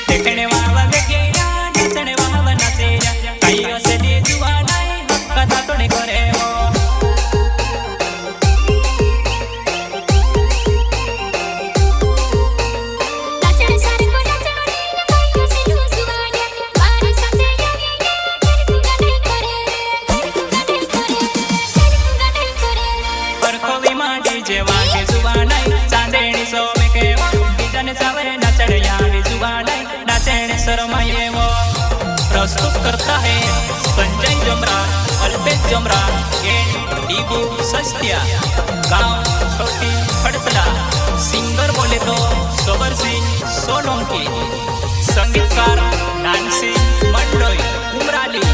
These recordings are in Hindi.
देखने वाला देखेगा नाचने वाला नाचेगा कईयों से दे जुआ नहीं कथा तो नहीं करे वो प्रस्तुत करता है संजय जमरा, अल्पेश जमरा एंड डीबू सस्तिया, गांव छोटी फड़तला। सिंगर बोले तो सोबर सिंह सोलंकी, संगीतकार डांसिंग मंडोई उमराली।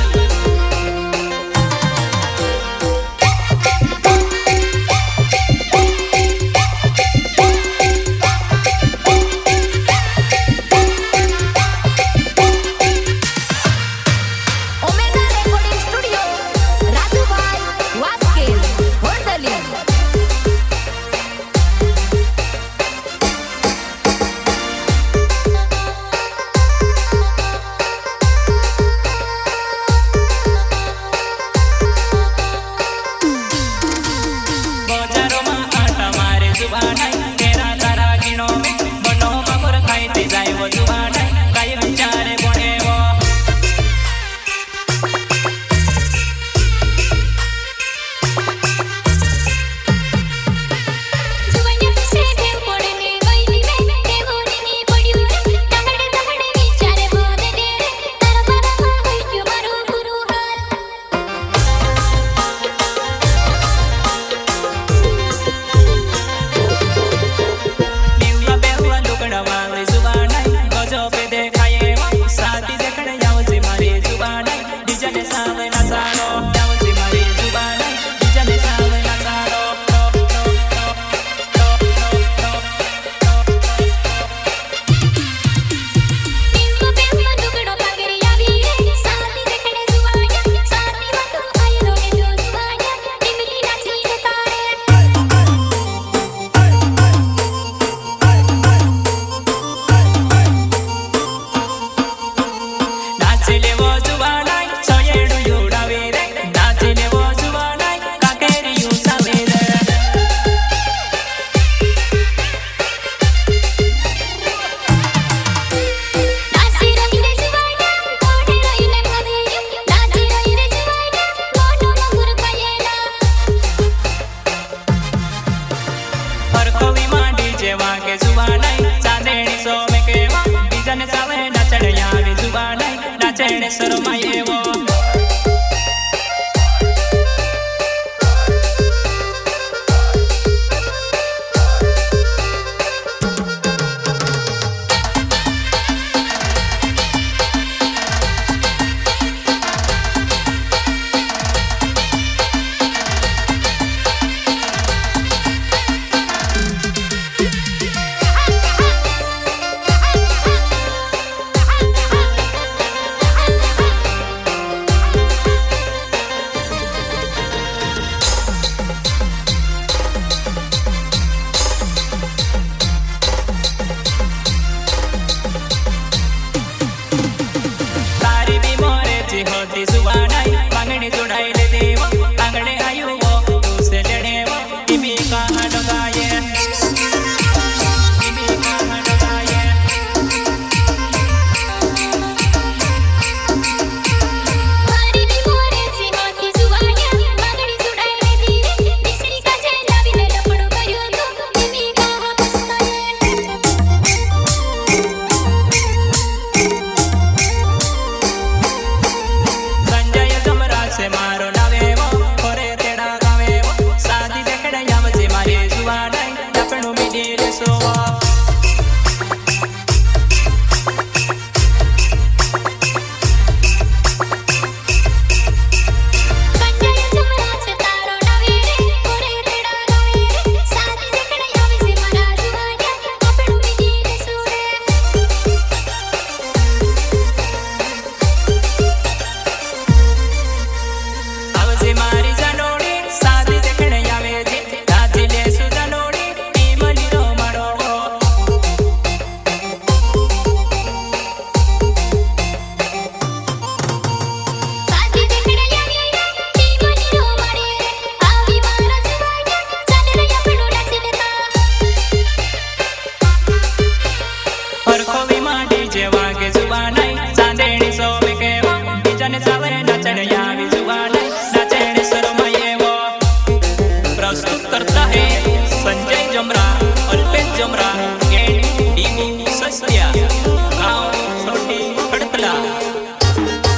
अभिनेता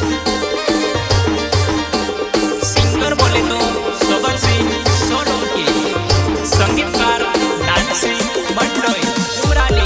सिंगर बोले तो सबल सिंह सोलंकी, संगीतकार नानसिंह मंडोई उमराली।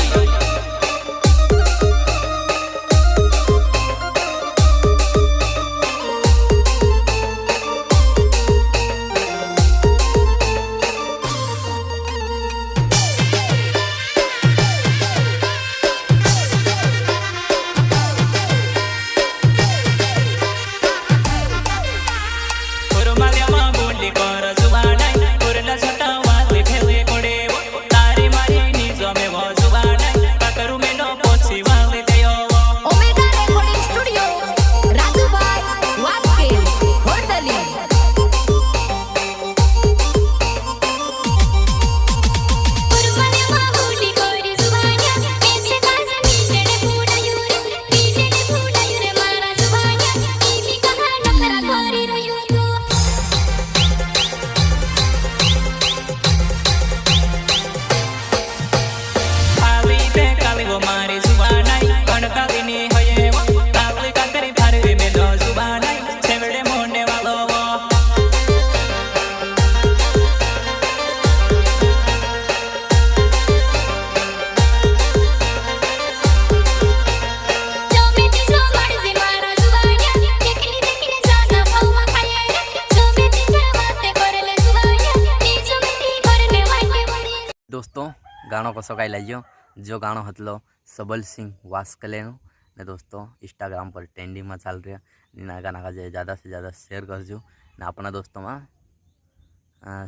दोस्तों गाणो कसो काय लाग्यो? जो गाणो हतलो सबल सिंह वास्कलेनो ने दोस्तों इंस्टाग्राम पर ट्रेंडिंग में चाल रहा है। गाना जे ज़्यादा से ज़्यादा शेयर करजो ने अपना दोस्तों में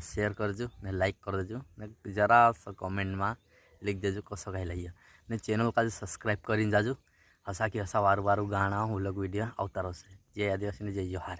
शेयर करजो ने लाइक कर देजो ने जरा सा कमेंट में लिख देजो कसो काय लाग्यो ने चैनल का सब्सक्राइब कर जाजो। हसा कि हसा वारू वारू गाणा व्लॉग वीडियो आवता रहशे। जय आदिवासी ने जय जोहार।